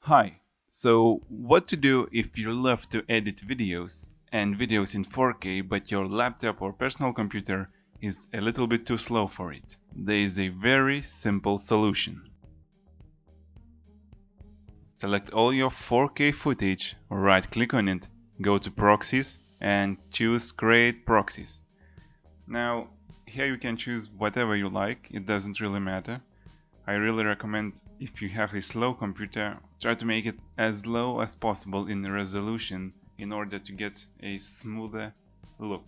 Hi, so what to do if you love to edit videos and videos in 4K but your laptop or personal computer is a little bit too slow for it? There is a very simple solution. Select all your 4K footage, right click on it, go to Proxies and choose Create Proxies. Now here you can choose whatever you like, it doesn't really matter. I really recommend, if you have a slow computer, try to make it as low as possible in the resolution in order to get a smoother look.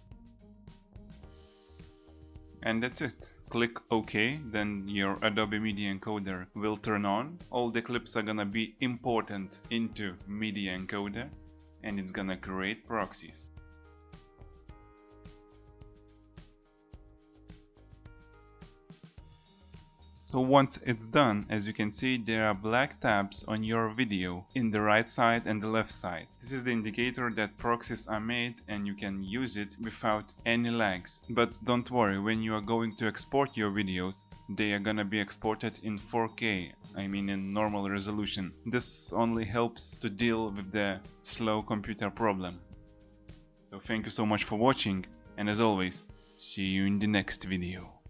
And that's it. Click OK, then your Adobe Media Encoder will turn on. All the clips are gonna be imported into Media Encoder and it's gonna create proxies. So once it's done, as you can see, there are black tabs on your video in the right side and the left side. This is the indicator that proxies are made and you can use it without any lags. But don't worry, when you are going to export your videos, they are gonna be exported in 4K, I mean in normal resolution. This only helps to deal with the slow computer problem. So thank you so much for watching, and as always, see you in the next video.